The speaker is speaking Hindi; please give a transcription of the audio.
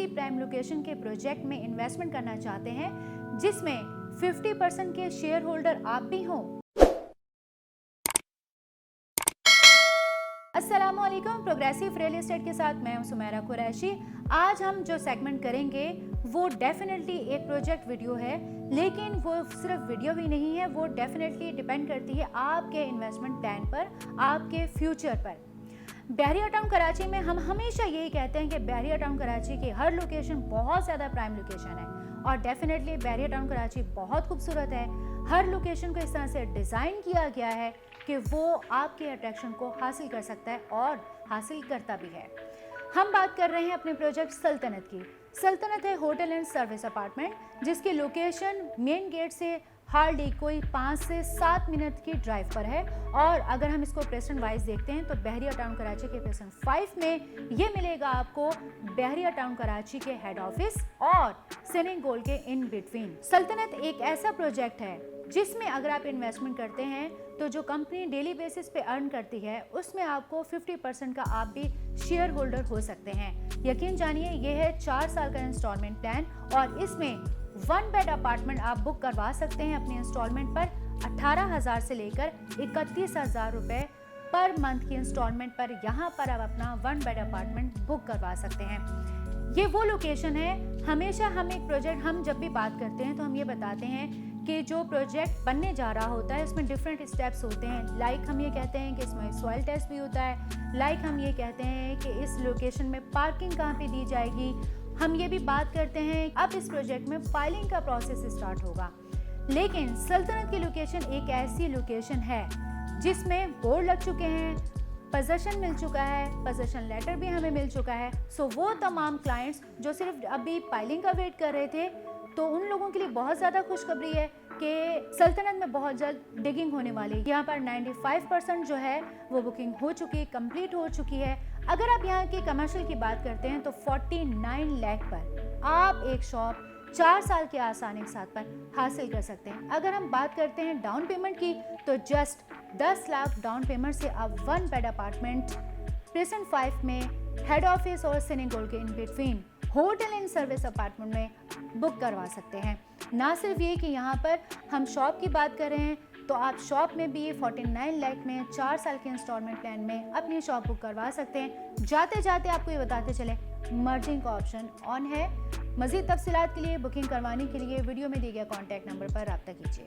प्राइम लोकेशन के प्रोजेक्ट में इन्वेस्टमेंट करना चाहते हैं जिसमें 50% के शेयर होल्डर आप भी हों। अस्सलाम वालेकुम, प्रोग्रेसिव रियल एस्टेट के साथ मैं हूं सुमेरा कुरैशी। आज हम जो सेगमेंट करेंगे वो डेफिनेटली एक प्रोजेक्ट वीडियो है, लेकिन वो सिर्फ वीडियो भी नहीं है, वो डेफिनेटली डिपेंड करती है आपके इन्वेस्टमेंट प्लान पर, आपके फ्यूचर पर। बहरिया टाउन कराची में हम हमेशा यही कहते हैं कि बहरिया टाउन कराची की हर लोकेशन बहुत ज़्यादा प्राइम लोकेशन है और डेफिनेटली बहरिया टाउन कराची बहुत खूबसूरत है। हर लोकेशन को इस तरह से डिज़ाइन किया गया है कि वो आपके अट्रैक्शन को हासिल कर सकता है और हासिल करता भी है। हम बात कर रहे हैं अपने प्रोजेक्ट सल्तनत की। सल्तनत है होटल एंड सर्विस अपार्टमेंट जिसकी लोकेशन मेन गेट से हार्डली कोई 5 से 7 मिनट की ड्राइव पर है। और अगर हम इसको प्रेजेंट वाइज देखते हैं तो बहरिया टाउन कराची के प्रेजेंट 5 में ये मिलेगा आपको बहरिया टाउन कराची के हेड ऑफिस और सिनिंग गोल के इन बिटवीन। सल्तनत एक ऐसा प्रोजेक्ट है जिसमें अगर आप इन्वेस्टमेंट करते हैं तो जो कंपनी डेली बेसिस पे अर्न करती है उसमें आपको 50% का आप भी शेयर होल्डर हो सकते हैं। यकीन जानिए ये है 4 साल का इंस्टॉलमेंट प्लान और इसमें 1 बेड अपार्टमेंट आप बुक करवा सकते हैं अपने इंस्टॉलमेंट पर 18,000 से लेकर 31,000 रुपये पर मंथ की इंस्टॉलमेंट पर यहाँ पर आप अपना 1 बेड अपार्टमेंट बुक करवा सकते हैं। ये वो लोकेशन है, हमेशा हम एक प्रोजेक्ट हम जब भी बात करते हैं तो हम ये बताते हैं कि जो प्रोजेक्ट बनने जा रहा होता है उसमें डिफरेंट स्टेप्स होते हैं। लाइक हम ये कहते हैं कि इसमें सॉइल टेस्ट भी होता है, लाइक हम ये कहते हैं कि इस लोकेशन में पार्किंग कहाँ पे दी जाएगी। हम ये भी बात करते हैं अब इस प्रोजेक्ट में फाइलिंग का प्रोसेस स्टार्ट होगा। लेकिन सल्तनत की लोकेशन एक ऐसी लोकेशन है जिसमें बोर्ड लग चुके हैं, पोजेसन मिल चुका है, पोजेसन लेटर भी हमें मिल चुका है। सो वो तमाम क्लाइंट्स जो सिर्फ अभी फाइलिंग का वेट कर रहे थे तो उन लोगों के लिए बहुत ज़्यादा खुशखबरी है कि सल्तनत में बहुत जल्द डिगिंग होने वाली है। यहाँ पर 95% जो है वो बुकिंग हो चुकी है, कंप्लीट हो चुकी है। अगर आप यहाँ की कमर्शियल की बात करते हैं तो 49 लाख पर आप एक शॉप 4 साल के आसानी के साथ पर हासिल कर सकते हैं। अगर हम बात करते हैं डाउन पेमेंट की तो जस्ट 10 लाख डाउन पेमेंट से आप 1 बेड अपार्टमेंट प्रेजेंट 5 में हेड ऑफिस और सिनिंग गोल के in between hotel and service apartment में बुक करवा सकते हैं। ना सिर्फ ये कि यहाँ पर हम शॉप की बात कर रहे हैं तो आप शॉप में भी 49 लाख में 4 साल के इंस्टॉलमेंट प्लान में अपनी शॉप बुक करवा सकते हैं। जाते जाते आपको ये बताते चले मर्जिंग का ऑप्शन ऑन है। मज़ीद तफसीलात के लिए बुकिंग करवाने के लिए वीडियो में दिए गए कॉन्टैक्ट नंबर पर रब्ता कीजिए।